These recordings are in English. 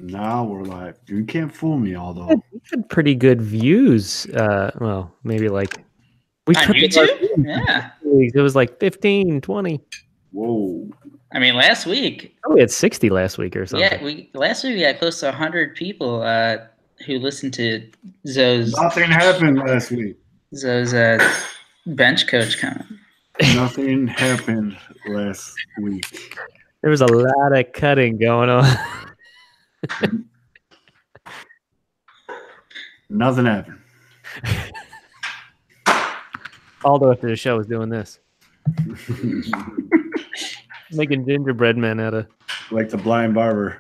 Now we're live. You can't fool me, although. We had pretty good views. Well, maybe like we On YouTube? Yeah. It was like 15, 20. Whoa. I mean, last week. Oh, we had 60 last week or something. Yeah, last week we had close to 100 people who listened to Zoe's. Nothing happened last week. Zoe's bench coach comment. Nothing happened last week. There was a lot of cutting going on. Nothing happened. Aldo after the show was doing this. Making gingerbread men out of. Like the blind barber.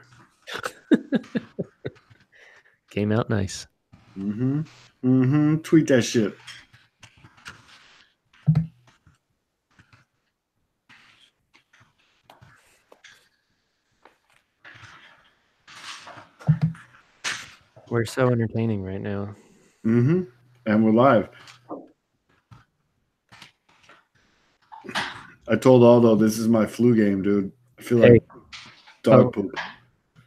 Came out nice. Tweet that shit. We're so entertaining right now. And we're live. I told Aldo this is my flu game, dude. I feel like dog poop.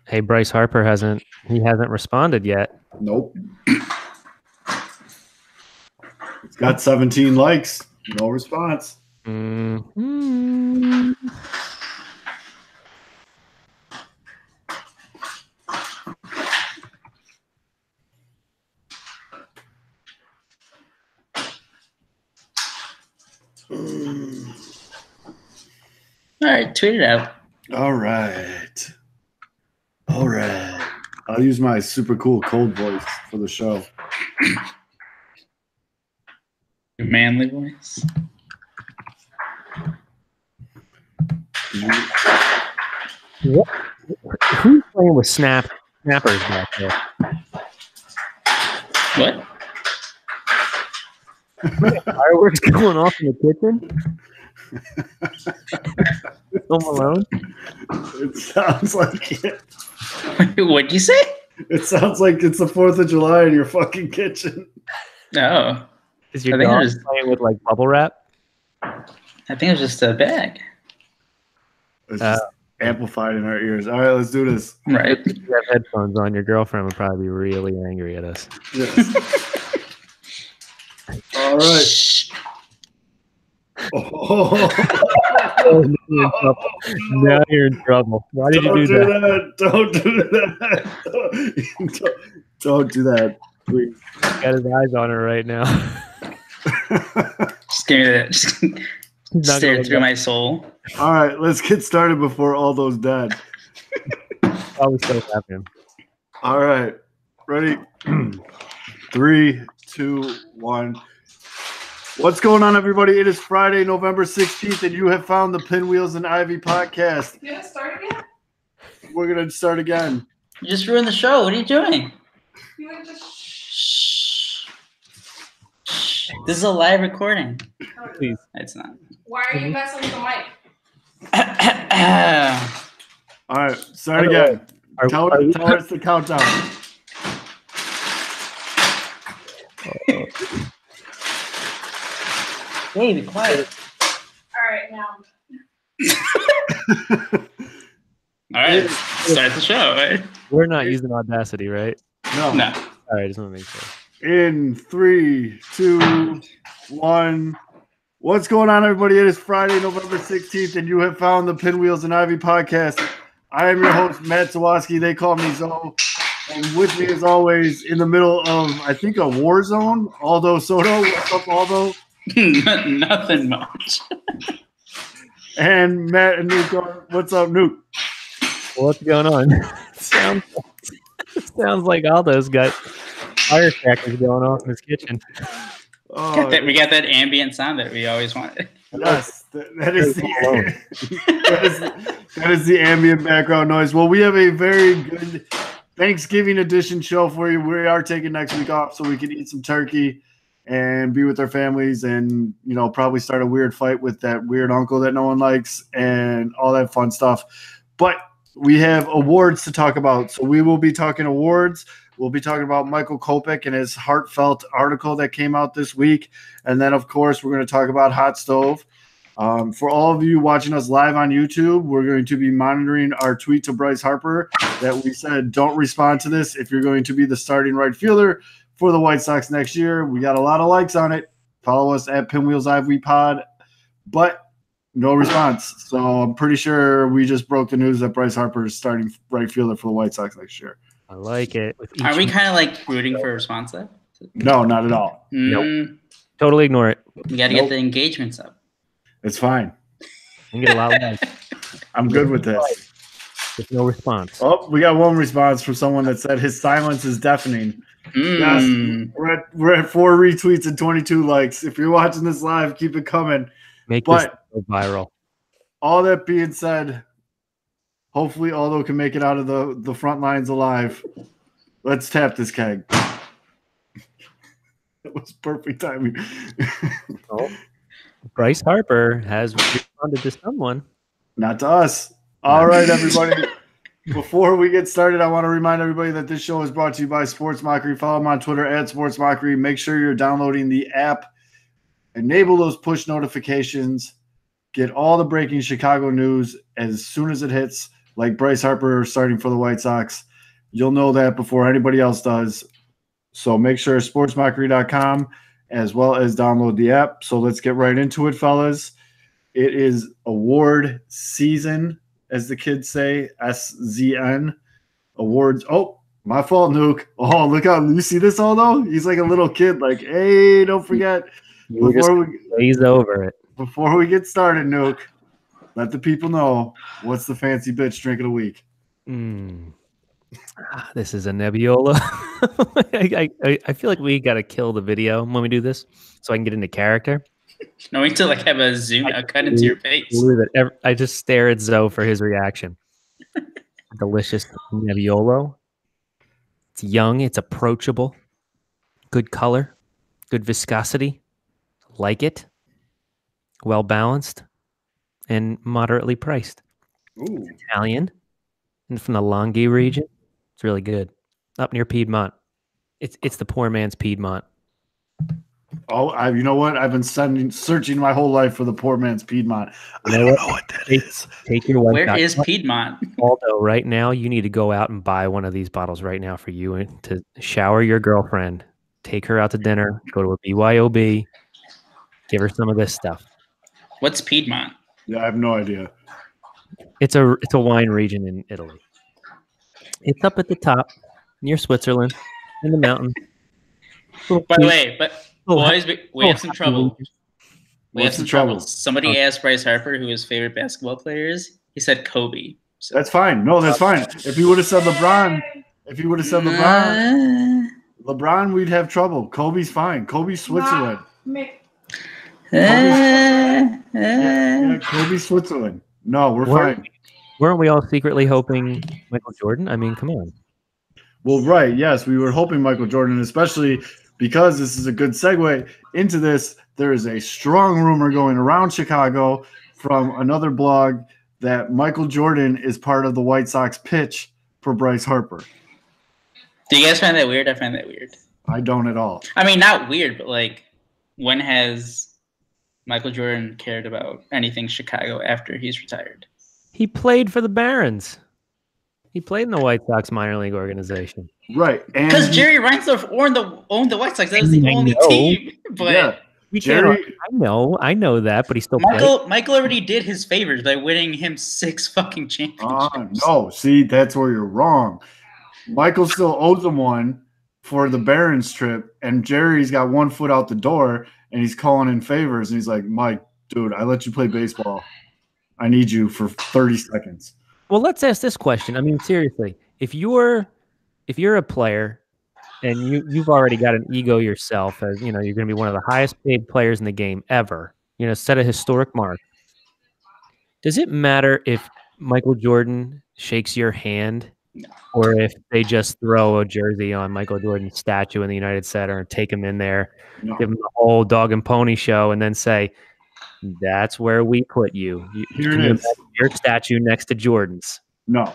Hey, Bryce Harper hasn't responded yet. Nope. It's got 17 likes. No response. All right, tweet it out. All right. I'll use my super cool cold voice for the show. Your manly voice. What? Who's playing with snappers back there? What? Fireworks going off in the kitchen? Home Alone? It sounds like it. What'd you say? It sounds like it's the 4th of July in your fucking kitchen. No. Is your dog playing with like bubble wrap? I think it was just a bag. It's just amplified in our ears. All right, let's do this. Right. If you have headphones on, your girlfriend would probably be really angry at us. Yes. All right. Shh. Now you're in trouble. Why did you do that? Don't do that. Don't do that, please. He's got his eyes on her right now. Just give me that. Just stare through my soul. All right, let's get started before all those dead. I was so happy. All right, ready? 3, 2, 1. What's going on, everybody? It is Friday, November 16th, and you have found the Pinwheels and Ivy podcast. You gonna start again? We're going to start again. You just ruined the show. What are you doing? You wanna just Shh. Shh. This is a live recording. Please. It's not. Why are you messing with the mic? All right, start again. Tell us the countdown. Hey, be quiet. All right, now. All right, start the show, right? We're not using Audacity, right? No. All right, just want to make sure. In 3, 2, 1. What's going on, everybody? It is Friday, November 16th, and you have found the Pinwheels and Ivy podcast. I am your host, Matt Zawoski. They call me Zoe. And with me, as always, in the middle of, I think, a war zone, Aldo Soto. What's up, Aldo? Nothing much. And Matt and Nuke. What's up, Nuke? What's going on? Sounds like Aldo's got firecrackers going off in his kitchen. Oh, We got that ambient sound that we always wanted. yes, that is the ambient background noise. Well, we have a very good Thanksgiving edition show for you. We are taking next week off so we can eat some turkey and be with our families and, you know, probably start a weird fight with that weird uncle that no one likes and all that fun stuff. But we have awards to talk about. So we will be talking awards. We'll be talking about Michael Kopech and his heartfelt article that came out this week. And then, of course, we're going to talk about Hot Stove. For all of you watching us live on YouTube, we're going to be monitoring our tweet to Bryce Harper that we said don't respond to this if you're going to be the starting right fielder for the White Sox next year. We got a lot of likes on it. Follow us at Pinwheels IV Pod, but no response. So I'm pretty sure we just broke the news that Bryce Harper is starting right fielder for the White Sox next year. I like it. Are we kind of like rooting for a response though? No, not at all. Nope. Totally ignore it. We got to get the engagements up. It's fine. You can get a lot of likes. I'm good with this. With no response. Oh, we got one response from someone that said his silence is deafening. Yes, we're at 4 retweets and 22 likes. If you're watching this live, keep it coming. Make this go viral. All that being said, hopefully Aldo can make it out of the front lines alive. Let's tap this keg. That was perfect timing. Bryce Harper has responded to someone. Not to us. All right, everybody. Before we get started, I want to remind everybody that this show is brought to you by Sports Mockery. Follow them on Twitter at Sports Mockery. Make sure you're downloading the app. Enable those push notifications. Get all the breaking Chicago news as soon as it hits, like Bryce Harper starting for the White Sox. You'll know that before anybody else does. So make sure sportsmockery.com as well as download the app. So let's get right into it, fellas. It is award season, as the kids say, SZN. Awards. Oh, my fault, Nuke. Oh, look out. You see this all, though? He's like a little kid, like, hey, don't forget. Before we get started, Nuke, let the people know what's the fancy bitch drink of the week. This is a Nebbiolo. I feel like we got to kill the video when we do this so I can get into character. No, we need to like have a zoom, a cut into your face. I just stare at Zoe for his reaction. Delicious Nebbiolo. It's young. It's approachable. Good color. Good viscosity. Like it. Well balanced. And moderately priced. Ooh. It's Italian. And from the Longhi region. It's really good. Up near Piedmont. It's the poor man's Piedmont. Oh, you know what? I've been searching my whole life for the poor man's Piedmont. I don't know what that is. Take your wife. Where is Piedmont? Although right now you need to go out and buy one of these bottles right now for you and to shower your girlfriend. Take her out to dinner. Go to a BYOB. Give her some of this stuff. What's Piedmont? Yeah, I have no idea. It's a wine region in Italy. It's up at the top near Switzerland in the mountain. By the way, but boys, we have some trouble. We have some trouble. Somebody asked Bryce Harper who his favorite basketball player is. He said Kobe. So. That's fine. No, that's fine. If he would have said LeBron, LeBron, we'd have trouble. Kobe's fine. Kobe's Switzerland. Kobe's Switzerland. No, we're fine. Weren't we all secretly hoping Michael Jordan? I mean, come on. Well, right. Yes, we were hoping Michael Jordan, especially because this is a good segue into this. There is a strong rumor going around Chicago from another blog that Michael Jordan is part of the White Sox pitch for Bryce Harper. Do you guys find that weird? I find that weird. I don't at all. I mean, not weird, but like, when has Michael Jordan cared about anything Chicago after he's retired? He played for the Barons. He played in the White Sox minor league organization. Right. Because Jerry Reinsdorf owned the White Sox. That was the only team. But yeah. I know that, but he still played. Michael already did his favors by winning him 6 fucking championships. No, see, that's where you're wrong. Michael still owes him one for the Barons trip, and Jerry's got 1 foot out the door, and he's calling in favors, and he's like, Mike, dude, I let you play baseball. I need you for 30 seconds. Well, let's ask this question. I mean, seriously, if you're a player and you've already got an ego yourself, as you know, you're going to be one of the highest paid players in the game ever, you know, set a historic mark. Does it matter if Michael Jordan shakes your hand or if they just throw a jersey on Michael Jordan's statue in the United Center and take him in there, give him the whole dog and pony show, and then say, that's where we put you. Here it is. Your statue next to Jordan's. No.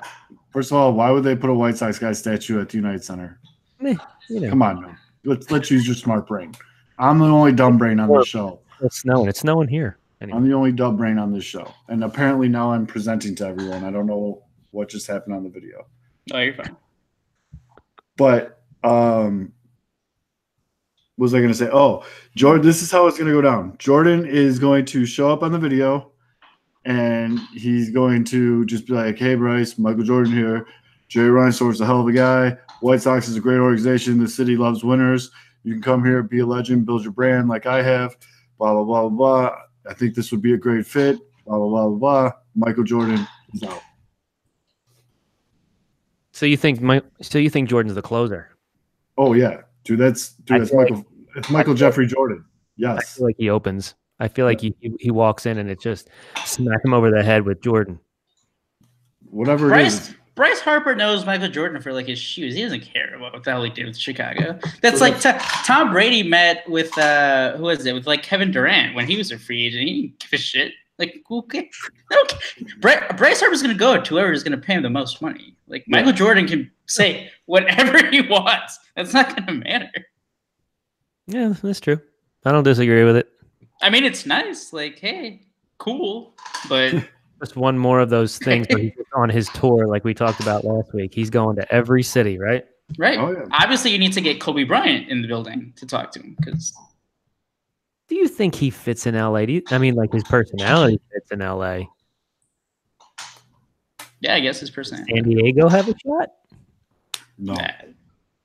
First of all, why would they put a White Sox guy statue at the United Center? You know. Come on, man. Let's use your smart brain. I'm the only dumb brain on the show. It's snowing. It's snowing here. Anyway. I'm the only dub brain on this show, and apparently now I'm presenting to everyone. I don't know what just happened on the video. Oh, you're fine. But what was I going to say? Oh, Jordan, this is how it's going to go down. Jordan is going to show up on the video, and he's going to just be like, "Hey, Bryce, Michael Jordan here. Jerry Reinsdorf's a hell of a guy. White Sox is a great organization. The city loves winners. You can come here, be a legend, build your brand like I have. Blah blah blah blah. I think this would be a great fit. Blah blah blah blah. Michael Jordan is out." So you think Jordan's the closer? Oh yeah, dude. That's Michael. It's Michael Jeffrey Jordan. Yes. I feel like he opens. I feel like he walks in and it just smack him over the head with Jordan. Whatever it is. Bryce Harper knows Michael Jordan for like his shoes. He doesn't care about what the hell he did with Chicago. That's like Tom Brady met with who was it? With like Kevin Durant when he was a free agent. He didn't give a shit. Like, okay. Bryce Harper's gonna go to whoever is gonna pay him the most money. Like Michael Jordan can say whatever he wants. That's not gonna matter. Yeah, that's true. I don't disagree with it. I mean, it's nice. Like, hey, cool, but just one more of those things where he's on his tour, like we talked about last week. He's going to every city, right? Right. Oh, yeah. Obviously, you need to get Kobe Bryant in the building to talk to him. Because do you think he fits in LA? Like his personality fits in LA? Yeah, I guess his personality. San Diego have a shot? No.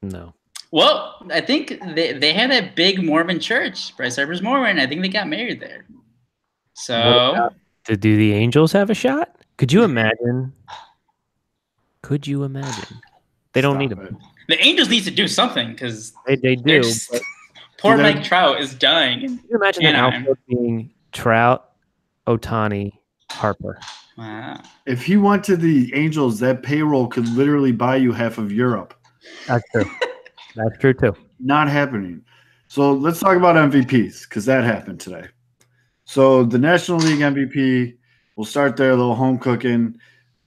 No. Well, I think they had a big Mormon church. Bryce Harper's Mormon. I think they got married there. So, do the Angels have a shot? Could you imagine? They don't need him. The Angels need to do something because they do. Poor Mike Trout is dying. Can you imagine the outfield being Trout, Ohtani, Harper? Wow. If he went to the Angels, that payroll could literally buy you half of Europe. That's true. That's true too. Not happening. So let's talk about MVPs because that happened today. So the National League MVP, we'll start there, a little home cooking.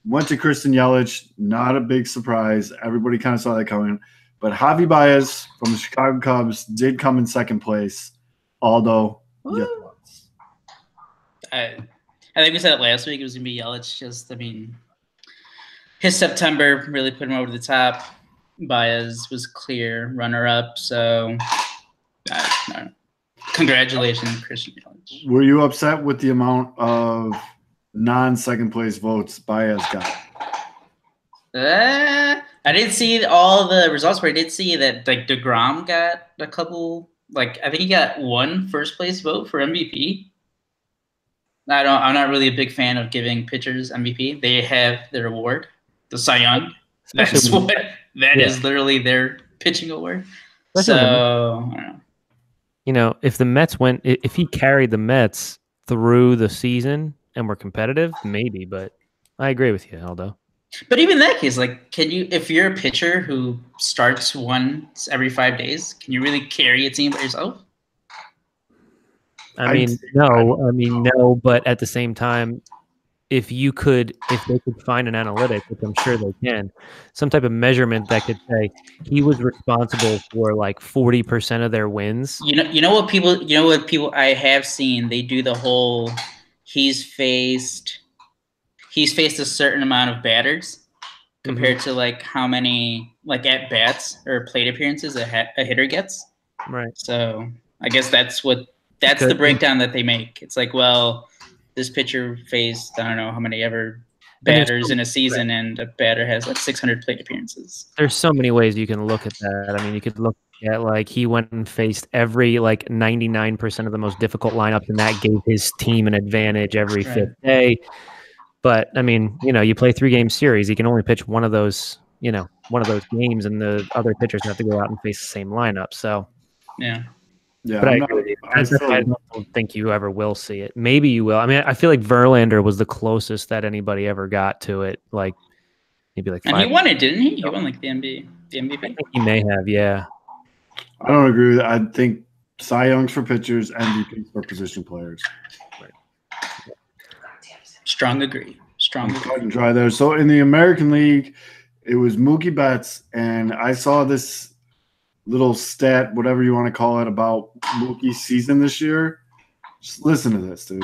Went to Christian Yelich, not a big surprise. Everybody kind of saw that coming. But Javi Baez from the Chicago Cubs did come in second place, although I think we said it last week. It was going to be Yelich. His September really put him over the top. Baez was clear runner-up, so congratulations, Christian Yelich. Were you upset with the amount of non-second place votes Baez got? I didn't see all the results, but I did see that like DeGrom got a couple. Like I think he got one first place vote for MVP. I'm not really a big fan of giving pitchers MVP. They have their award, the Cy Young. That is literally their pitching award. So I don't know. If the Mets if he carried the Mets through the season and were competitive, maybe. But I agree with you, Aldo. But even in that case, like, if you're a pitcher who starts once every 5 days, can you really carry a team by yourself? No. But at the same time, if they could find an analytic, which I'm sure they can, some type of measurement that could say he was responsible for like 40% of their wins. You know what people I have seen, they do the whole he's faced a certain amount of batters compared to like how many like at bats or plate appearances a hitter gets. Right. So I guess that's the breakdown that they make. It's like, well, this pitcher faced, I don't know how many ever batters in a season, and a batter has like 600 plate appearances. There's so many ways you can look at that. I mean, you could look at like he went and faced every like 99% of the most difficult lineups, and that gave his team an advantage every fifth day. But I mean, you play 3-game series, you can only pitch one of those games, and the other pitchers have to go out and face the same lineup. So yeah. Yeah, but I don't think you ever will see it. Maybe you will. I mean, I feel like Verlander was the closest that anybody ever got to it. Like maybe like 5. And he won it, didn't he? He won like the MVP. I think he may have, yeah. I don't agree with that. I think Cy Young's for pitchers, MVPs for position players. Right. Strong agree. Cut and dry there. So in the American League, it was Mookie Betts, and I saw this little stat, whatever you want to call it, about Mookie's season this year. Just listen to this, dude.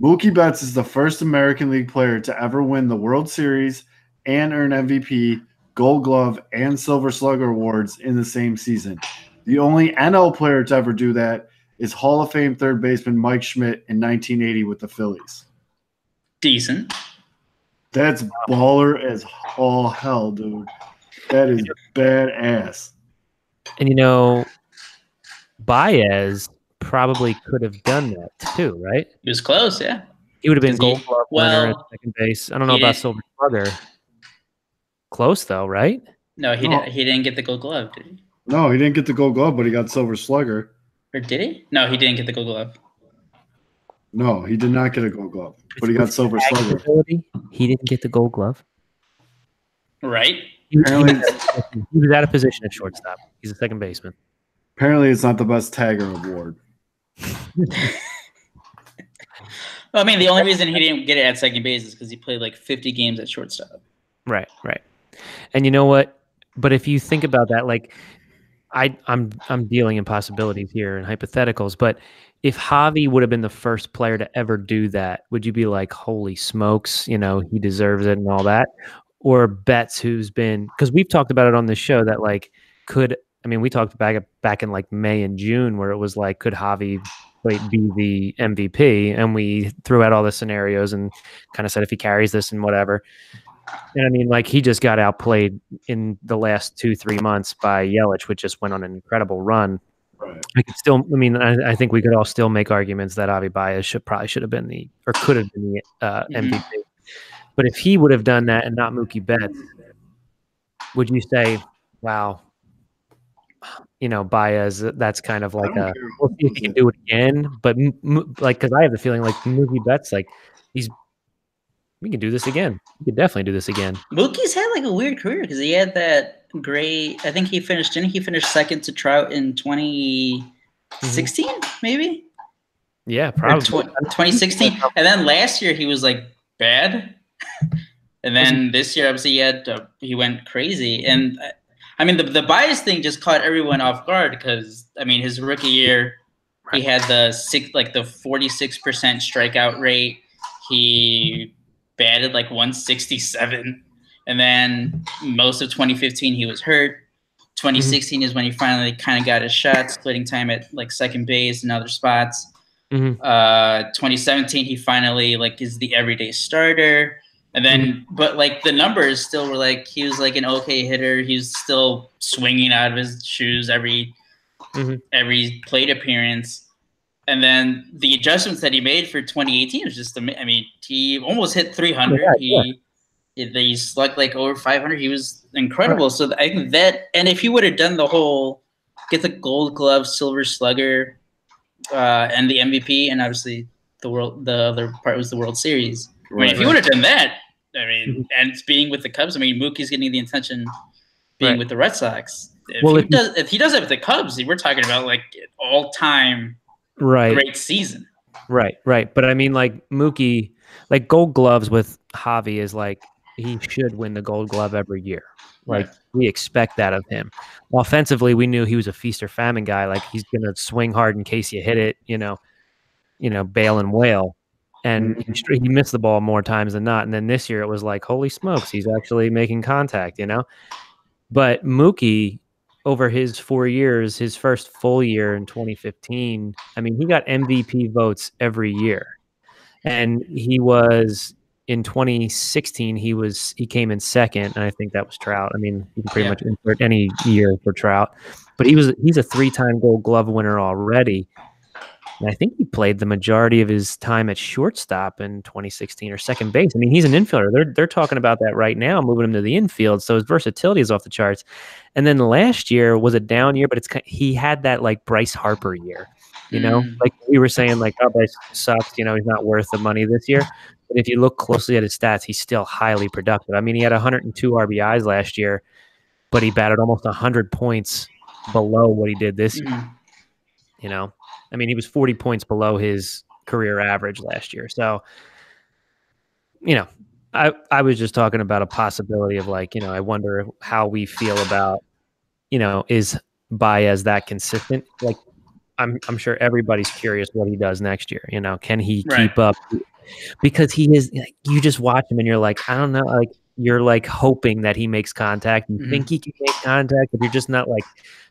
Mookie Betts is the first American League player to ever win the World Series and earn MVP, Gold Glove, and Silver Slugger awards in the same season. The only NL player to ever do that is Hall of Fame third baseman Mike Schmidt in 1980 with the Phillies. Decent. That's baller as all hell, dude. That is badass. And Baez probably could have done that too, right? He was close, yeah. He would have been 'Cause Gold Glove winner at second base. I don't know he about didn't- Silver Slugger. Close though, right? No, he didn't get the Gold Glove, did he? No, he didn't get the Gold Glove, but he got Silver Slugger. Or did he? No, he didn't get the Gold Glove. No, he did not get a Gold Glove, but he got Silver Slugger. He didn't get the Gold Glove. Right? He was out of position at shortstop. He's a second baseman. Apparently, it's not the best tagger award. Well, I mean, the only reason he didn't get it at second base is because he played like 50 games at shortstop. Right. And you know what? But if you think about that, like I'm dealing in possibilities here and hypotheticals, but if Javi would have been the first player to ever do that, would you be like, holy smokes, he deserves it and all that? Or Betts, who's been, because we've talked about it on this show that like we talked back in like May and June where it was like, could Javi be the MVP? And we threw out all the scenarios and kind of said if he carries this and whatever. And I mean, like he just got outplayed in the last 2-3 months by Yelich, which just went on an incredible run. Right. I think we could all still make arguments that Javi Baez should have been could have been the MVP. But if he would have done that and not Mookie Betts, would you say, wow, Baez, that's kind of like we'll see if he can do it again. But because I have the feeling like Mookie Betts, like we can do this again. We can definitely do this again. Mookie's had like a weird career because he had that great. I think he finished second to Trout in 2016, maybe. Yeah, probably 2016. And then last year he was like bad, and then this year obviously he went crazy. And I mean the bias thing just caught everyone off guard because I mean his rookie year he had the 46% strikeout rate. He batted like 167, and then most of 2015 he was hurt. 2016 is when he finally kind of got his shot, splitting time at like second base and other spots. 2017 he finally like is the everyday starter, and then but like the numbers still were like he was like an okay hitter. He was still swinging out of his shoes every plate appearance. And then the adjustments that he made for 2018 was just, I mean, he almost hit 300. He slugged like over 500. He was incredible. Right. So I think that, and if he would have done the whole, get the Gold Glove, Silver Slugger, and the MVP, and obviously the other part was the World Series. I mean, if he would have done that, I mean, and it's being with the Cubs, I mean, Mookie's getting the attention being with the Red Sox. If he does it with the Cubs, we're talking about like all-time great season. Right. But I mean, like Mookie, like Gold Gloves with Javi is like he should win the Gold Glove every year. Like we expect that of him. Offensively, we knew he was a feast or famine guy. Like he's gonna swing hard in case you hit it. Bail and wail. And he missed the ball more times than not. And then this year it was like, holy smokes, he's actually making contact. But Mookie, over his 4 years, his first full year in 2015, I mean, he got MVP votes every year. And he was in 2016, he came in second, and I think that was Trout. I mean, you can pretty much insert any year for Trout. But he's a 3-time Gold Glove winner already. And I think he played the majority of his time at shortstop in 2016 or second base. I mean, he's an infielder. They're talking about that right now, moving him to the infield. So his versatility is off the charts. And then last year was a down year, but he had that like Bryce Harper year, like we were saying, like, oh, Bryce sucks. He's not worth the money this year. But if you look closely at his stats, he's still highly productive. I mean, he had 102 RBIs last year, but he batted almost 100 points below what he did this year. I mean, he was 40 points below his career average last year. So, I was just talking about a possibility of like, I wonder how we feel about, is Baez that consistent? Like I'm sure everybody's curious what he does next year. You know, can he Right. keep up? Because he is. You just watch him and you're like, I don't know, like you're like hoping that he makes contact. You think he can make contact, but you're just not like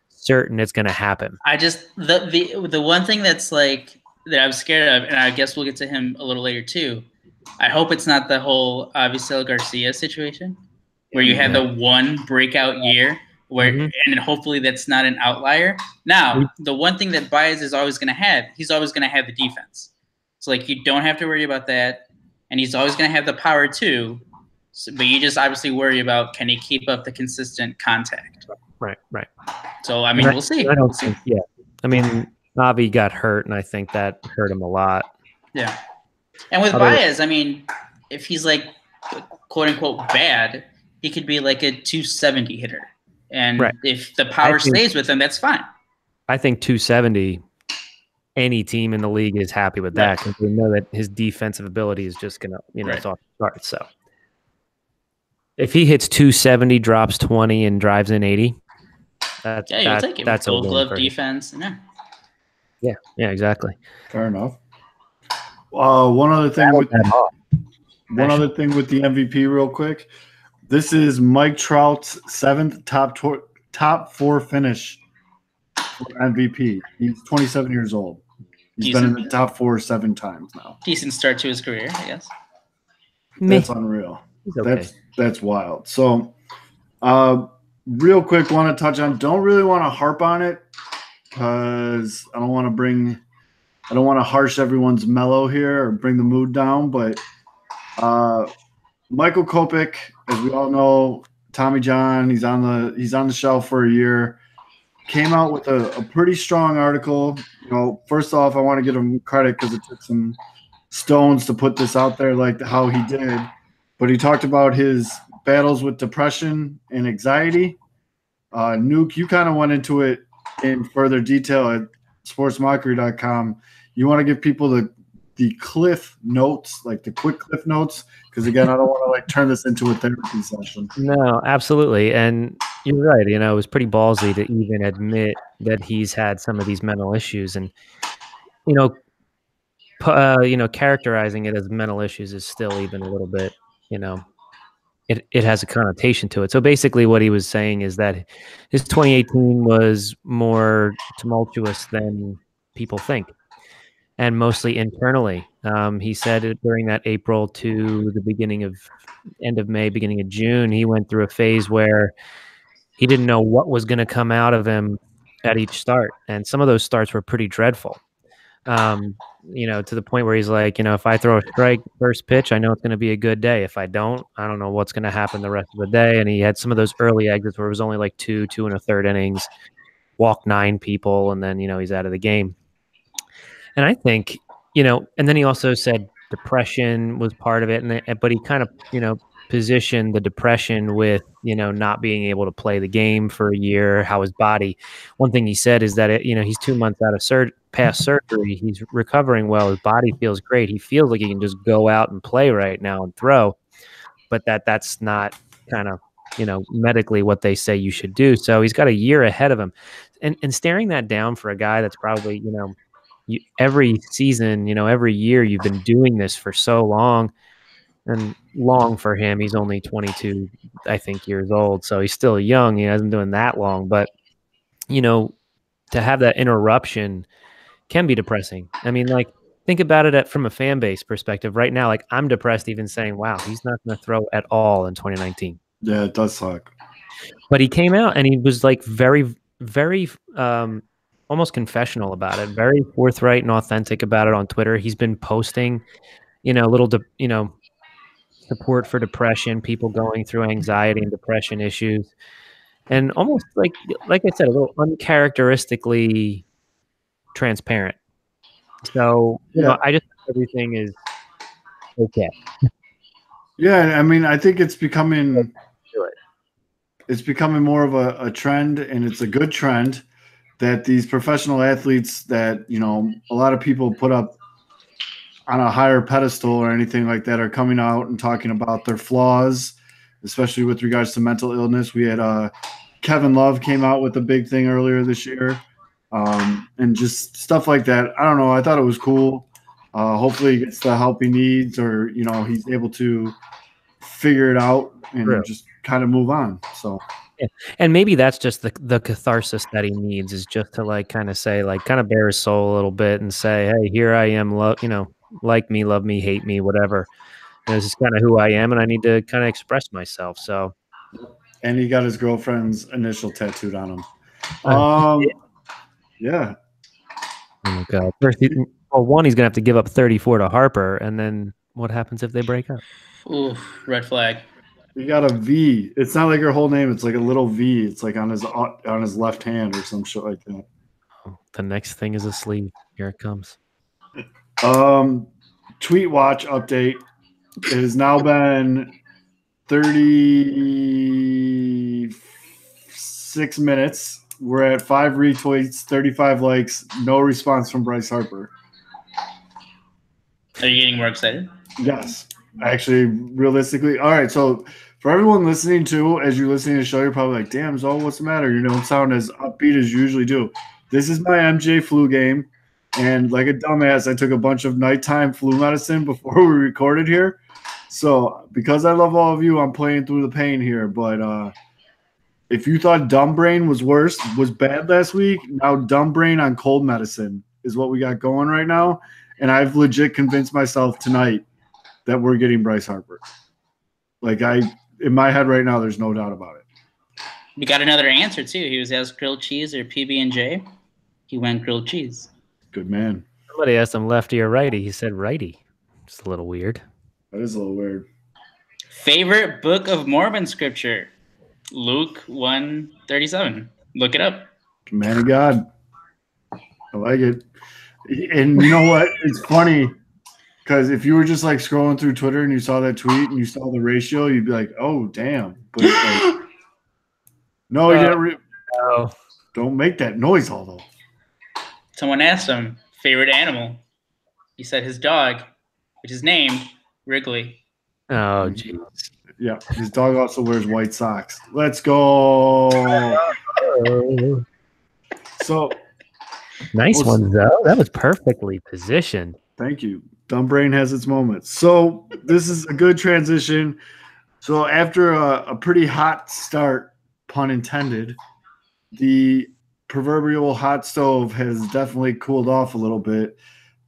certain it's going to happen. I just the one thing that's like that I'm scared of, and I guess we'll get to him a little later too. I hope it's not the whole Avisel Garcia situation where you had the one breakout year where, and then hopefully that's not an outlier. Now, the one thing that Baez is always going to have, he's always going to have the defense. So like you don't have to worry about that, and he's always going to have the power too. So, but you just obviously worry about can he keep up the consistent contact. Right. So I mean, we'll see. I don't think. Yeah, I mean, Avi got hurt, and I think that hurt him a lot. Yeah, and with Baez, I mean, if he's like quote unquote bad, he could be like a 270 hitter, and if the power stays with him, that's fine. I think 270. Any team in the league is happy with that because they know that his defensive ability is just gonna, it's off the charts. So if he hits 270, drops 20, and drives in 80, you'll take it. That's Gold a glove defense. Yeah, exactly. Fair enough. One other thing with the MVP, real quick. This is Mike Trout's 7th top 4 finish for MVP. He's 27 years old. He's been in the top 4 7 times now. Decent start to his career, I guess. That's unreal. Okay. That's wild. So, real quick, want to touch on. Don't really want to harp on it because I don't want to harsh everyone's mellow here or bring the mood down. But Michael Kopech, as we all know, Tommy John, he's on the shelf for a year. Came out with a pretty strong article. First off, I want to give him credit because it took some stones to put this out there like how he did. But he talked about his battles with depression and anxiety. Nuke, you kind of went into it in further detail at sportsmockery.com. You want to give people the cliff notes, like the quick cliff notes, because again, I don't want to turn this into a therapy session. No, absolutely, and you're right. It was pretty ballsy to even admit that he's had some of these mental issues, and characterizing it as mental issues is still even a little bit, it has a connotation to it. So basically, what he was saying is that his 2018 was more tumultuous than people think. And mostly internally. He said it during that April to the end of May, beginning of June, he went through a phase where he didn't know what was going to come out of him at each start. And some of those starts were pretty dreadful. To the point where he's like, if I throw a strike first pitch, I know it's going to be a good day. If I don't know what's going to happen the rest of the day. And he had some of those early exits where it was only like 2 1/3 innings, walked 9 people, and then, he's out of the game. And I think, and then he also said depression was part of it. But he kind of, positioned the depression with, not being able to play the game for a year, how his body. One thing he said is that, he's 2 months out of past surgery. He's recovering well. His body feels great. He feels like he can just go out and play right now and throw. But that's not kind of, medically what they say you should do. So he's got a year ahead of him. And staring that down for a guy that's probably, every season, every year you've been doing this for so long, and long for him. He's only 22, I think, years old. So he's still young. He hasn't been doing that long. But, to have that interruption can be depressing. I mean, think about it from a fan base perspective right now. I'm depressed even saying, wow, he's not going to throw at all in 2019. Yeah, it does suck. But he came out and he was very, very, almost confessional about it, very forthright and authentic about it on Twitter. He's been posting, support for depression, people going through anxiety and depression issues, and almost like I said, a little uncharacteristically transparent. So, I just think everything is okay. Yeah, I mean, I think it's becoming more of a trend, and it's a good trend that these professional athletes that, a lot of people put up on a higher pedestal or anything like that are coming out and talking about their flaws, especially with regards to mental illness. We had Kevin Love came out with a big thing earlier this year. and just stuff like that. I don't know. I thought it was cool. Hopefully, he gets the help he needs, or he's able to figure it out and just kind of move on. So. Yeah. And maybe that's just the catharsis that he needs, is just to like kind of say, like, kind of bare his soul a little bit and say, hey, here I am, like me, love me, hate me, whatever. This is kind of who I am, and I need to kind of express myself. So, and he got his girlfriend's initial tattooed on him. Yeah. Oh my God. First, one, he's gonna have to give up 34 to Harper, and then what happens if they break up? Ooh, red flag. You got a V. It's not like her whole name. It's like a little V. It's like on his left hand or some shit like that. Oh, the next thing is a sleeve. Here it comes. Tweet watch update. It has now been 36 minutes. We're at 5 retweets, 35 likes, no response from Bryce Harper. Are you getting more excited? Yes. Actually, realistically. All right, so for everyone listening to, as you're listening to the show, you're probably like, damn, Zoe, what's the matter? You don't sound as upbeat as you usually do. This is my MJ flu game, and like a dumbass, I took a bunch of nighttime flu medicine before we recorded here. So because I love all of you, I'm playing through the pain here. But if you thought dumb brain was bad last week, now dumb brain on cold medicine is what we got going right now. And I've legit convinced myself tonight that we're getting Bryce Harper. Like, in my head right now, there's no doubt about it. We got another answer too. He was asked grilled cheese or PB&J. He went grilled cheese. Good man. Somebody asked him lefty or righty. He said righty. Just a little weird. That is a little weird. Favorite book of Mormon scripture? Luke 1:37. Look it up. Man of God. I like it. And you know what? It's funny because if you were just like scrolling through Twitter and you saw that tweet and you saw the ratio, you'd be like, oh, damn. But like, no, he didn't. Don't make that noise, although. Someone asked him, favorite animal? He said his dog, which is named Wrigley. Oh, jeez. Yeah, his dog also wears White Sox. Let's go. So nice one, though. That was perfectly positioned. Thank you. Dumb brain has its moments. So this is a good transition. So after a pretty hot start, pun intended, the proverbial hot stove has definitely cooled off a little bit.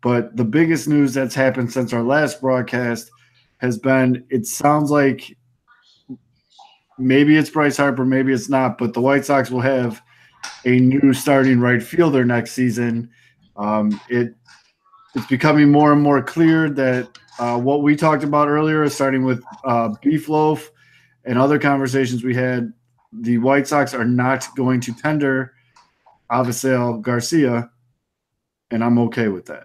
But the biggest news that's happened since our last broadcast has been, it sounds like maybe it's Bryce Harper, maybe it's not, but the White Sox will have a new starting right fielder next season. It's becoming more and more clear that what we talked about earlier, starting with Beef Loaf and other conversations we had, the White Sox are not going to tender Avisail Garcia, and I'm okay with that.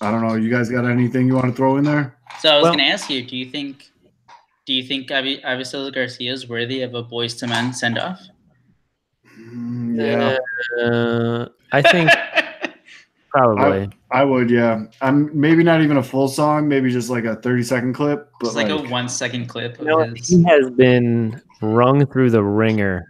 I don't know. You guys got anything you want to throw in there? So I was going to ask you, do you think Avisail Garcia is worthy of a Boys to Men send-off? Yeah. I think probably. I would, yeah. I'm maybe not even a full song, maybe just like a 30-second clip. But it's like a 1 second clip. He has been rung through the ringer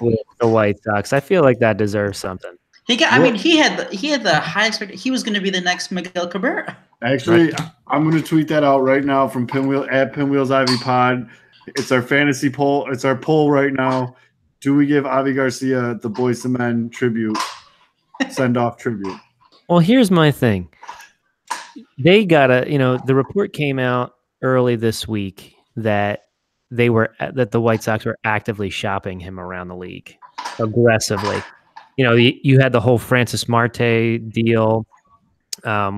with the White Sox. I feel like that deserves something. He had the high expectation. He was going to be the next Miguel Cabrera. Actually, I'm going to tweet that out right now from Pinwheel at Pinwheels Ivy Pod. It's our fantasy poll. It's our poll right now. Do we give Avi Garcia the Boys to Men tribute, send-off tribute? Well, here's my thing. They the report came out early this week that that the White Sox were actively shopping him around the league aggressively. You had the whole Francis Marte deal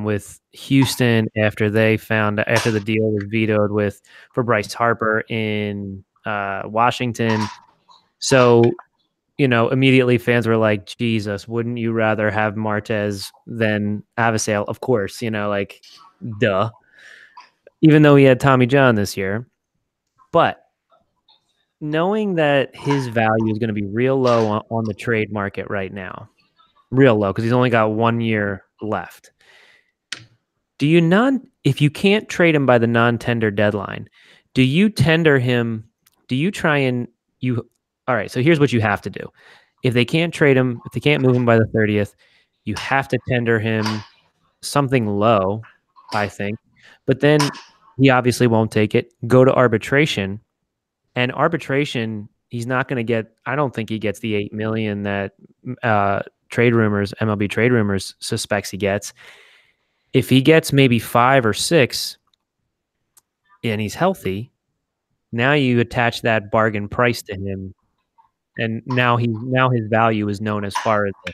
with Houston after the deal was vetoed for Bryce Harper in Washington. So, immediately fans were like, Jesus, wouldn't you rather have Martez than Avisail? Of course, duh. Even though he had Tommy John this year. But knowing that his value is going to be real low on the trade market right now, real low, because he's only got 1 year left. If you can't trade him by the non-tender deadline, do you tender him? Do you try all right, so here's what you have to do. if they can't trade him, if they can't move him by the 30th, you have to tender him something low, I think. But then he obviously won't take it. Go to arbitration, and arbitration, he's not going to get. I don't think he gets the $8 million that MLB trade rumors suspects he gets. If he gets maybe 5 or 6, and he's healthy, now you attach that bargain price to him, and now his value is known as far as the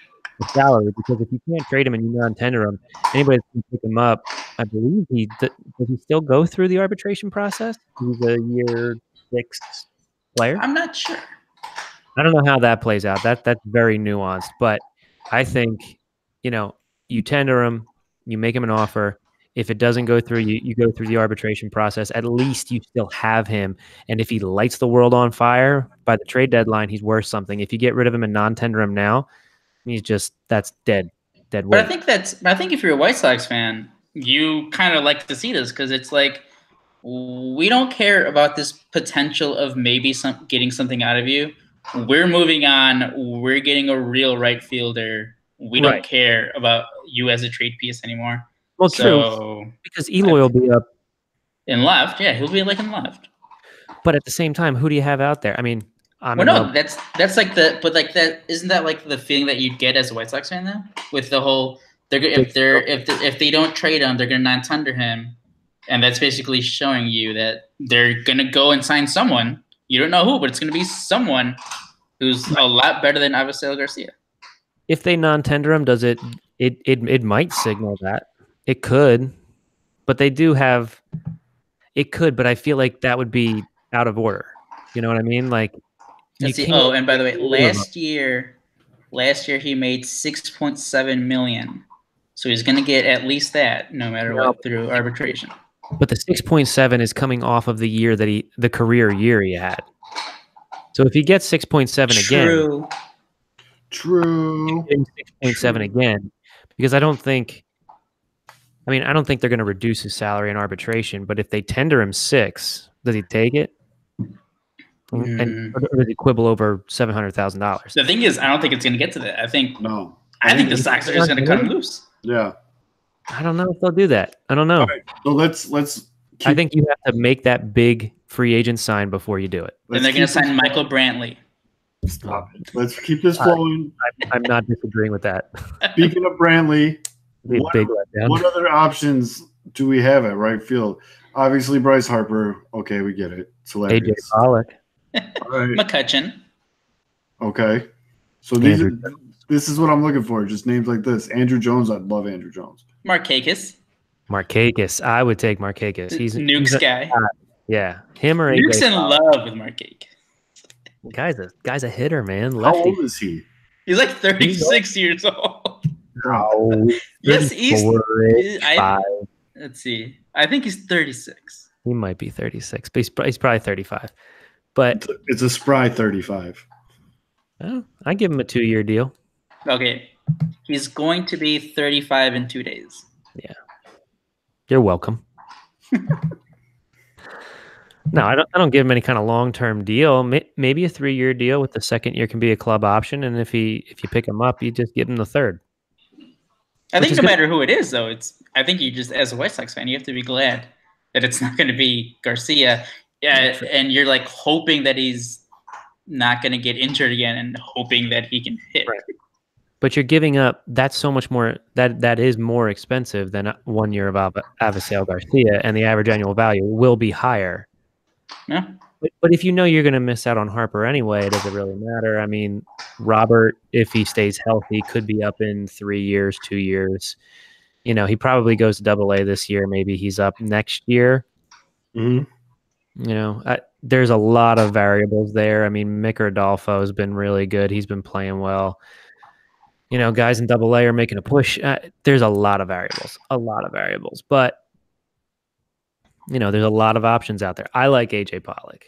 salary. Because if you can't trade him and you non-tender him, anybody can pick him up. I believe does he still go through the arbitration process? He's a year 6 player. I'm not sure. I don't know how that plays out. That's very nuanced, but I think you tender him, you make him an offer. If it doesn't go through, you go through the arbitration process. At least you still have him. And if he lights the world on fire by the trade deadline, he's worth something. If you get rid of him and non-tender him now, that's dead weight. But I think if you're a White Sox fan, you kind of like to see this because it's like we don't care about this potential of maybe getting something out of you. We're moving on. We're getting a real right fielder. We don't care about you as a trade piece anymore. Well, true, because Eloy will be up in left. Yeah, he'll be like in left. But at the same time, who do you have out there? I mean, that's like that isn't that like the feeling that you'd get as a White Sox fan though? With the whole if they don't trade him, they're gonna non-tender him, and that's basically showing you that they're gonna go and sign someone. You don't know who, but it's gonna be someone who's a lot better than Avisail Garcia. If they non-tender him, does it might signal that. It could, but they do have. It could, but I feel like that would be out of order. You know what I mean? Like, and by the way, last year he made $6.7 million, so he's going to get at least that, no matter what, through arbitration. But the 6.7 is coming off of the career year he had. So if he gets 6.7 again, true, 6.7 again, because I don't think they're going to reduce his salary in arbitration. But if they tender him 6, does he take it? And or does he quibble over $700,000? The thing is, I don't think it's going to get to that. I think the Sox are just going to cut him loose. Yeah, I don't know if they'll do that. I don't know. All right. So let's. I think you have to make that big free agent sign before you do it. And they're going to sign Michael Brantley. Stop it. Let's keep this flowing. I'm not disagreeing with that. Speaking of Brantley. What other options do we have at right field? Obviously, Bryce Harper. Okay, we get it. AJ Pollock. All right. McCutcheon. Okay. So this is what I'm looking for. Just names like this. Andrew Jones. I'd love Andrew Jones. Markakis. I would take Markakis. He's Nuke's guy. Yeah. Him or Nuke's in love with Markakis. Guy's a hitter, man. Lefty. How old is he? He's like 36 years old. Oh, yes, let's see. I think he's 36. He might be 36, but he's probably 35. But it's a spry 35. I give him a 2-year deal. Okay, he's going to be 35 in 2 days. Yeah, you're welcome. No, I don't give him any kind of long-term deal. Maybe a 3-year deal with the second year can be a club option, and if you pick him up, you just give him the third. I think no matter who it is, though, I think you just, as a White Sox fan, you have to be glad that it's not going to be Garcia. Yeah, and you're like hoping that he's not going to get injured again, and hoping that he can hit. Right. But you're giving up. That's so much more. That is more expensive than 1 year of Avisail Garcia, and the average annual value will be higher. Yeah. But if you know you're going to miss out on Harper anyway, does it really matter? I mean, Robert, if he stays healthy, could be up in 3 years, 2 years. He probably goes to Double-A this year. Maybe he's up next year. Mm-hmm. There's a lot of variables there. I mean, Mick Rodolfo has been really good. He's been playing well. Guys in Double-A are making a push. There's a lot of variables. But there's a lot of options out there. I like AJ Pollock.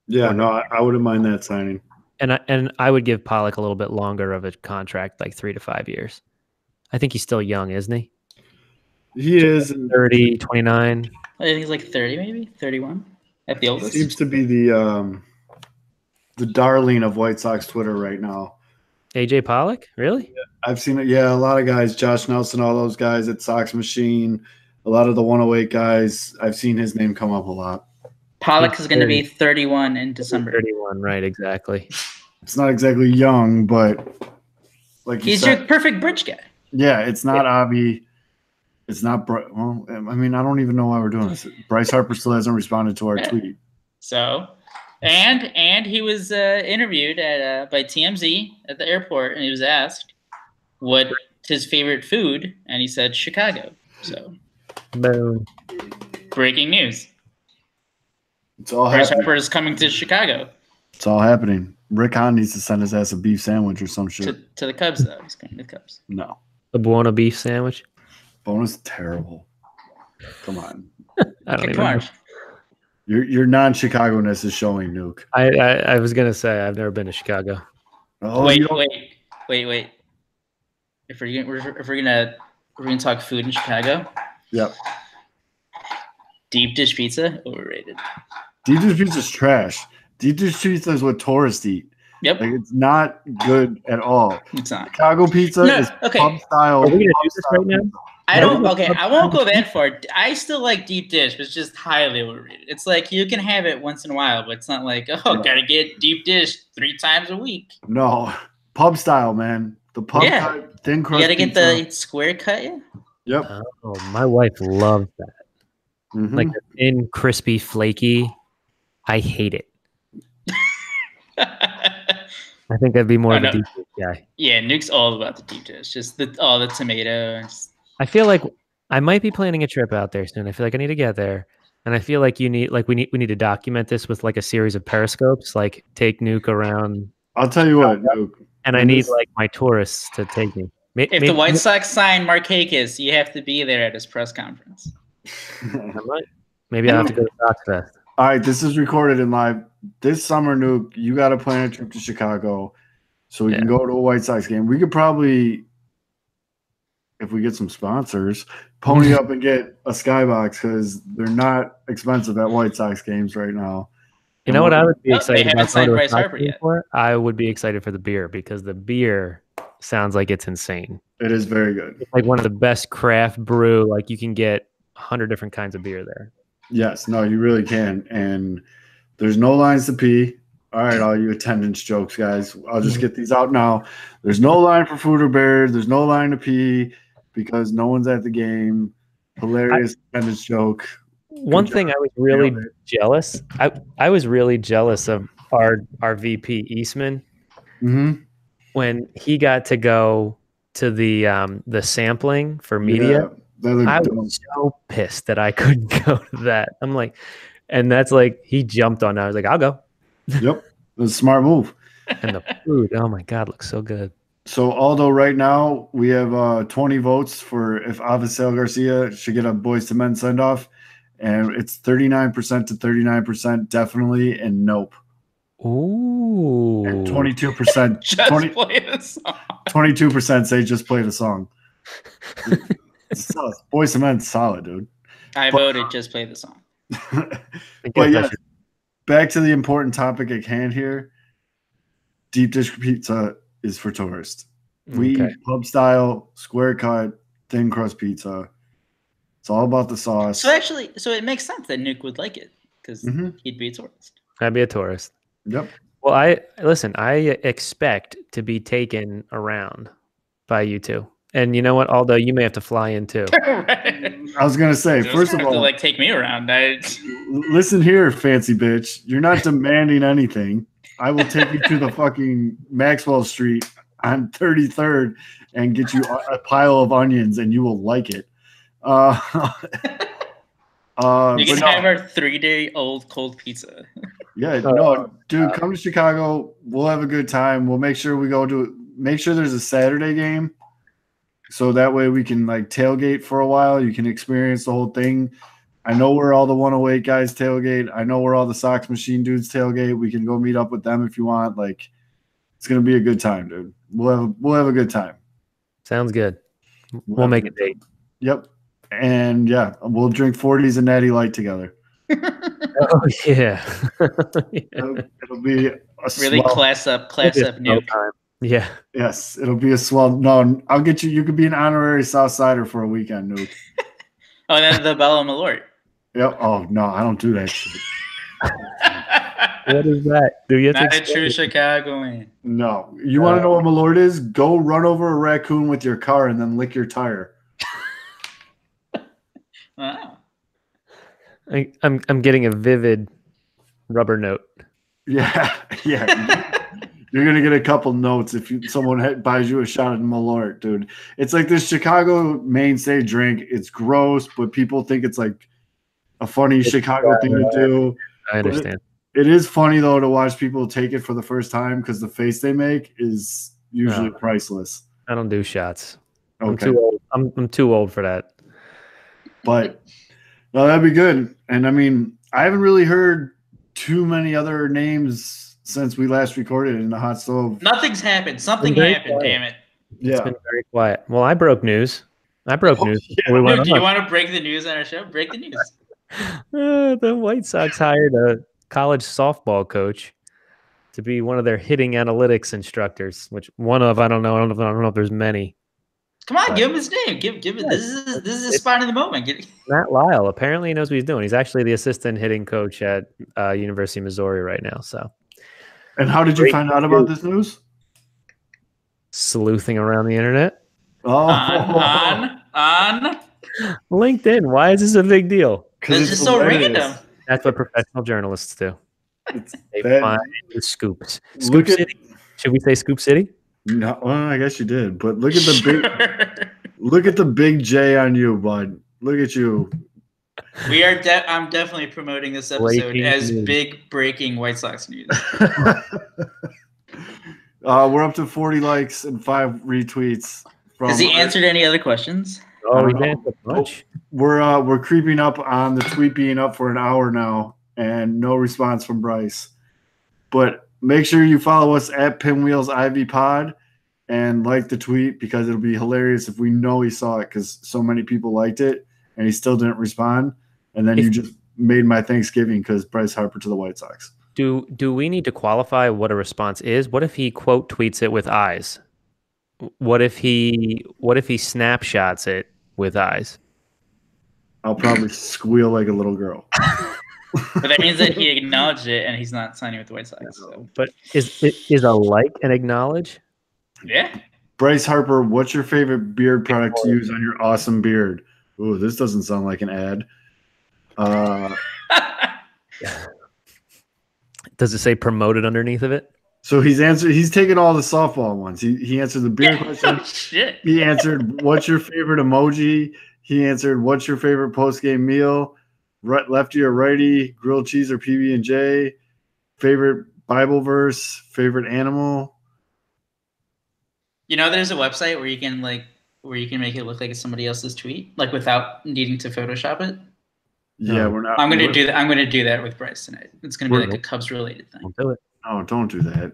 Yeah, no, I wouldn't mind that signing. And I would give Pollock a little bit longer of a contract, like 3 to 5 years. I think he's still young, isn't he? He is. 30, 29. I think he's like 30, maybe 31 at the oldest. Seems to be the darling of White Sox Twitter right now. AJ Pollock, really? I've seen it. Yeah, a lot of guys, Josh Nelson, all those guys at Sox Machine, a lot of the 108 guys. I've seen his name come up a lot. Pollock is going to be 31 in December. 31, right? Exactly. It's not exactly young, but like He's your perfect bridge guy. Yeah, it's not Avi. It's not. Well, I mean, I don't even know why we're doing this. Bryce Harper still hasn't responded to our tweet. So, and he was interviewed by TMZ at the airport, and he was asked what his favorite food, and he said Chicago. So, boom, breaking news. It's all Bryce happening. Harper is coming to Chicago. It's all happening. Rick Hahn needs to send his ass a beef sandwich or some shit. To the Cubs, though. He's coming to the Cubs. No. a Buona beef sandwich. Bonus terrible. Come on. I don't even Come on. know. Your non-Chicago-ness is showing, Nuke. I was gonna say I've never been to Chicago. Oh, wait. you don't- If we're gonna talk food in Chicago, Yep. deep dish pizza overrated. Deep dish pizza is trash. Deep dish pizza is what tourists eat. Yep, Like, it's not good at all. it's not. Chicago pizza No, is okay. pub style. Are we gonna do pub this style right now? pizza. I won't go that far. I still like deep dish, but it's just highly overrated. It's like you can have it once in a while, but it's not like, gotta get deep dish 3 times a week. No, pub style, man. The pub Yeah. cut, thin You crust gotta get pizza. the square cut, yeah? Yep. Oh, my wife loves that. Mhm. Like the thin, crispy, flaky. I hate it. I think I'd be more of a no. deep dish guy. Yeah, Nuke's all about the deep dish. Just all the tomato. And I feel like I might be planning a trip out there soon. I feel like I need to get there, and I feel like we need to document this with like a series of periscopes, like take Nuke around. I'll tell you what, Nuke. And I need like my tourists to take me. if the White Sox sign Markakis, you have to be there at his press conference. Maybe I'll have to go to Sox Fest. All right, this is recorded in live. This summer, Nuke, you got to plan a trip to Chicago so we can go to a White Sox game. We could probably, if we get some sponsors, pony up and get a skybox because they're not expensive at White Sox games right now. You know what I would be They excited haven't about signed going to a Bryce Sox Harper game yet. for? I would be excited for the beer because the beer sounds like it's insane. It is very good. It's like one of the best craft brew. Like you can get 100 different kinds of beer there. Yes, no, you really can. And there's no lines to pee. All right, all you attendance jokes, guys. I'll just get these out now. There's no line for food or beer. There's no line to pee because no one's at the game. Hilarious attendance joke. One thing I was really jealous. I was really jealous of our VP Eastman when he got to go to the sampling for media. I was so pissed that I couldn't go to that. I'm like, and that's like he jumped on. I was like, I'll go. Yep, it was a smart move. And the food, oh my god, looks so good. So, although right now we have 20 votes for if Avisel Garcia should get a boys to men send off, and it's 39% to 39% definitely and nope. Ooh, And 22% Just play the song. 22% say just play the song. Boys to men, solid, dude. I voted just play the song. But yeah, back to the important topic at hand here. Deep dish pizza is for tourists. We eat pub style, square cut, thin crust pizza. It's all about the sauce. So it makes sense that Nuke would like it because he'd be a tourist. I'd be a tourist. Yep. Well, I expect to be taken around by you two. And you know what? Although you may have to fly in too. Right. I was gonna say, first of have all, to, like take me around. listen here, fancy bitch. You're not demanding anything. I will take you to the fucking Maxwell Street on 33rd and get you a pile of onions, and you will like it. You can have our 3-day-old cold pizza. Yeah, no, dude, come to Chicago. We'll have a good time. We'll make sure there's a Saturday game. So that way we can like tailgate for a while. You can experience the whole thing. I know where all the 108 guys tailgate. I know where all the Sox Machine dudes tailgate. We can go meet up with them if you want. Like, it's gonna be a good time, dude. We'll have a good time. Sounds good. We'll make a date. Yep. And yeah, we'll drink 40s and Natty Light together. Oh yeah. It'll be a Really swell. class up Nuke. Yeah. Yes, it'll be a swell. No, I'll get you. You could be an honorary South Sider for a weekend, Nuke. Oh, and then the Bella Malort. Yep. Oh no, I don't do that shit. What is that? Do you have to Not a explain true it? Chicagoan. No, you want to know what Malort is? Go run over a raccoon with your car and then lick your tire. Wow. I'm getting a vivid rubber note. Yeah, yeah. You're gonna get a couple notes if someone buys you a shot of Malort, dude. It's like this Chicago mainstay drink. It's gross, but people think it's like a funny Chicago thing to do. I understand. It is funny though to watch people take it for the first time because the face they make is usually priceless. I don't do shots. Okay. I'm too old. I'm too old for that. But no, that'd be good. And I mean, I haven't really heard too many other names since we last recorded in the hot stove. Nothing's happened. Something very happened, quiet. damn it. Yeah. It's been very quiet. Well, I broke news. News. yeah. We went Dude, do you on. want to break the news on our show? Break the news. The White Sox hired a college softball coach to be one of their hitting analytics instructors. Which one of I don't know if there's many. Come on, give him his name. Give it. This is a spot in the moment. Matt Lyle apparently he knows what he's doing. He's actually the assistant hitting coach at University of Missouri right now. So, And how did you find out about this news? sleuthing around the internet, Oh, On. LinkedIn. Why is this a big deal? That's just so random. That's what professional journalists do. They that- find the scoops. Look Scoop at- City. Should we say Scoop City? No, well, I guess you did. But look at the big J on you, bud. Look at you. We are. I'm definitely promoting this episode Breaking as news. big breaking White Sox news. We're up to 40 likes and 5 retweets. Has he answered any other questions? Oh, we Uh, didn't have much. We're creeping up on the tweet being up for an hour now, and no response from Bryce. But make sure you follow us at Pinwheels Ivy Pod and like the tweet because it'll be hilarious if we know he saw it because so many people liked it and he still didn't respond. And then you just made my Thanksgiving because Bryce Harper to the White Sox. Do we need to qualify what a response is? What if he quote tweets it with eyes? What if he snapshots it with eyes? I'll probably squeal like a little girl. But that means that he acknowledged it and he's not signing with the White Sox. So. But is a like an acknowledge? Yeah. Bryce Harper, what's your favorite beard product to use on your awesome beard? Ooh, this doesn't sound like an ad. Does it say promoted underneath of it? So he's taken all the softball ones. He answered the beard question. Oh, shit. He answered what's your favorite emoji? He answered what's your favorite post-game meal? Right, lefty or righty, grilled cheese or PB&J, favorite Bible verse, favorite animal. You know, there's a website where you can make it look like it's somebody else's tweet, like without needing to Photoshop it. Yeah, we're not. I'm gonna do that. I'm gonna do that with Bryce tonight. It's gonna be We're- like a Cubs related thing. Don't do it. Oh, don't do that.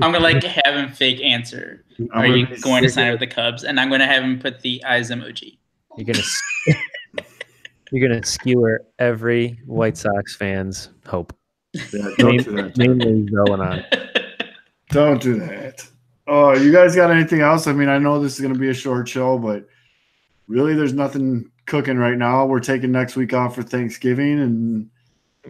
I'm gonna have him fake answer. Are you going to sign up with the Cubs? And I'm gonna have him put the eyes emoji. You're gonna skewer every White Sox fan's hope. Yeah, don't do that. Mainly going on. Don't do that. Oh, you guys got anything else? I mean, I know this is going to be a short show, but really there's nothing cooking right now. We're taking next week off for Thanksgiving, and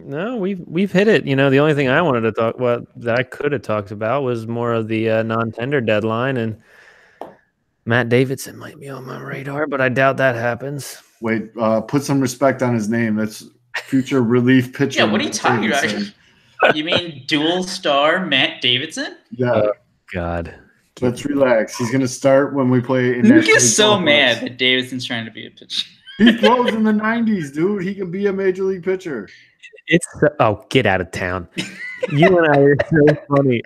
No, we've hit it. You know, the only thing I wanted to talk that I could have talked about was more of the non-tender deadline, and Matt Davidson might be on my radar, but I doubt that happens. wait, put some respect on his name. That's future relief pitcher. Yeah, what are you talking about? Davidson. You mean dual star Matt Davidson? Yeah, God. let's relax. He's going to start when we play. In Nick National League is so Playoffs. mad that Davidson's trying to be a pitcher. He throws in the 90s, dude. He can be a major league pitcher. Get out of town. You and I are so funny.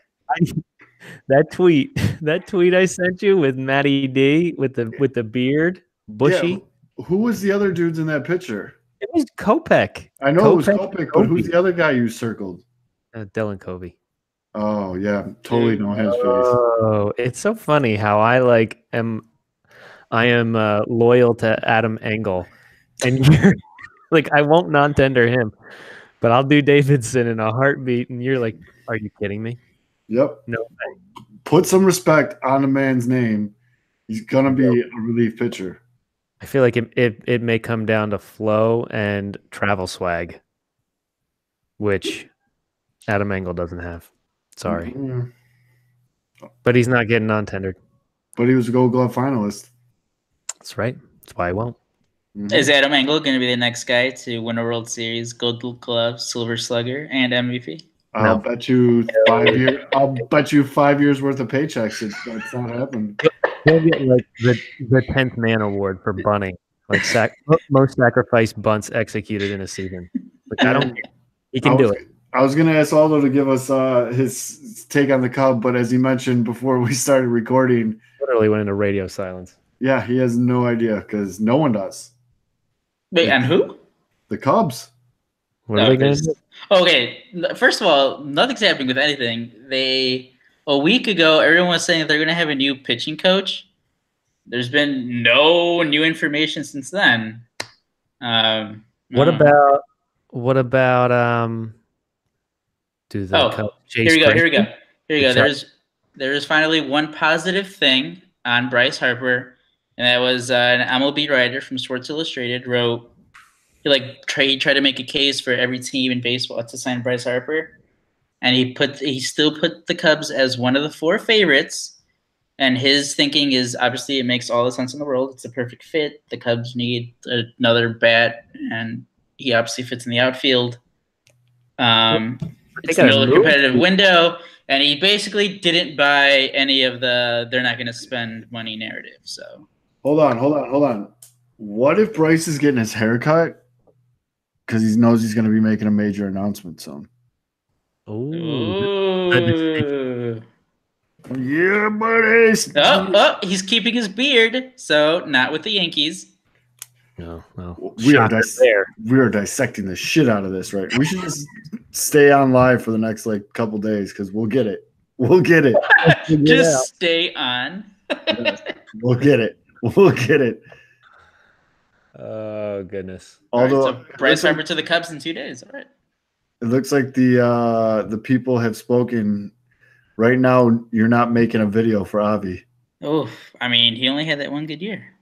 That tweet I sent you with Matty D with the beard, bushy. Yeah, who was the other dudes in that picture? It was Kopech. I know it was Kopech, Kopech, but who's the other guy you circled? Dylan Covey. Oh yeah, totally know his face. Oh, it's so funny how I am loyal to Adam Engel, and you're like I won't non-tender him, but I'll do Davidson in a heartbeat, and you're like, are you kidding me? Yep. No way. put some respect on the man's name. He's gonna be a relief pitcher. I feel like it may come down to flow and travel swag, which Adam Engel doesn't have. Sorry. Mm-hmm. But he's not getting non-tendered. But he was a Gold Glove finalist. That's right. That's why he won't. Mm-hmm. Is Adam Engel going to be the next guy to win a World Series, Gold Glove, Silver Slugger, and MVP? I'll bet you 5 years. I'll bet you 5 years worth of paychecks. That's not happening. He'll get like the 10th man award for bunting, like most sacrifice bunts executed in a season. Like I don't. He can do it. I was gonna ask Aldo to give us his take on the Cub, but as he mentioned before we started recording, Literally went into radio silence. Yeah, he has no idea because no one does. Wait, and who? The Cubs. What are they going to do? Okay, first of all, nothing's happening with anything. A week ago, everyone was saying that they're going to have a new pitching coach. There's been no new information since then. What about do the Cubs chase? Here we go. There is finally one positive thing on Bryce Harper, and that was an MLB writer from Sports Illustrated wrote. He tried to make a case for every team in baseball to sign Bryce Harper, and he still put the Cubs as one of the 4 favorites. And his thinking is obviously it makes all the sense in the world. It's a perfect fit. The Cubs need another bat, and he obviously fits in the outfield. It's another competitive window, and he basically didn't buy any of the "they're not going to spend money" narrative. So hold on. What if Bryce is getting his hair cut? Because he knows he's going to be making a major announcement soon. Ooh. Yeah, buddy. Oh, he's keeping his beard, so not with the Yankees. No. We are dissecting the shit out of this, right? We should just stay on live for the next couple days because we'll get it. Just stay on. Yes, we'll get it. Oh goodness! Although so Bryce Harper to the Cubs in 2 days. All right. It looks like the people have spoken. Right now, you're not making a video for Avi. Oh, I mean, he only had that one good year.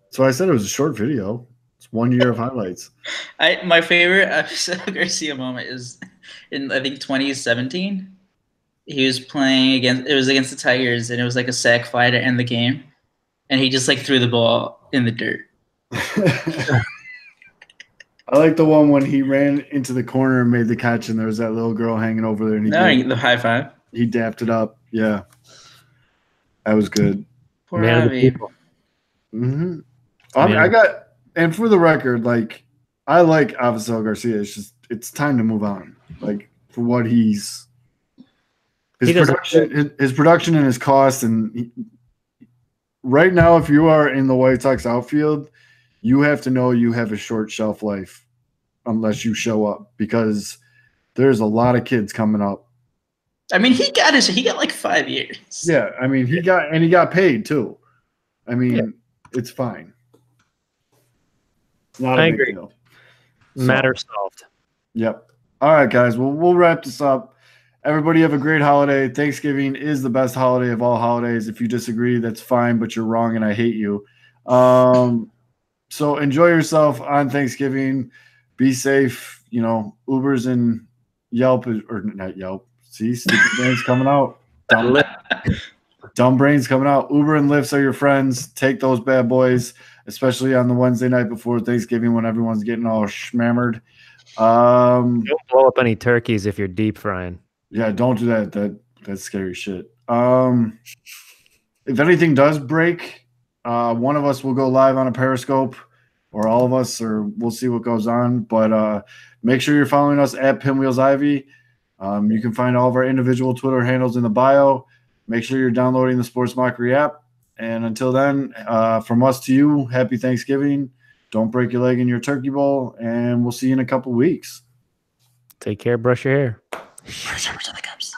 So I said it was a short video. It's 1 year of highlights. My favorite Garcia moment is in I think 2017. He was playing against the Tigers, and it was like a sac fly to end the game, and he just threw the ball in the dirt. I like the one when he ran into the corner and made the catch, and there was that little girl hanging over there. And the high five. He dapped it up. Yeah, that was good. Poor Avi. Mm-hmm. And for the record, I like Avisel Garcia. It's just it's time to move on. For what his production and his cost, and right now, if you are in the White Sox outfield, you have to know you have a short shelf life unless you show up because there's a lot of kids coming up. I mean, he got 5 years. Yeah, I mean, he got paid too. I mean, It's fine. Not a big deal. Matter solved. Yep. All right, guys. Well, we'll wrap this up. Everybody have a great holiday. Thanksgiving is the best holiday of all holidays. If you disagree, that's fine, but you're wrong and I hate you. So enjoy yourself on Thanksgiving. Be safe. Ubers and Yelp or not Yelp. See, stupid brains coming out. Dumb brains coming out. Uber and Lyfts are your friends. Take those bad boys, especially on the Wednesday night before Thanksgiving when everyone's getting all schmammered. Don't blow up any turkeys if you're deep frying. Yeah, don't do that. That's scary shit. If anything does break, one of us will go live on a Periscope, or all of us, or we'll see what goes on. But make sure you're following us at PinwheelsIvy. You can find all of our individual Twitter handles in the bio. Make sure you're downloading the Sports Mockery app. And until then, from us to you, happy Thanksgiving. Don't break your leg in your turkey bowl, and we'll see you in a couple weeks. Take care. Brush your hair. Bryce Harper to the Cubs.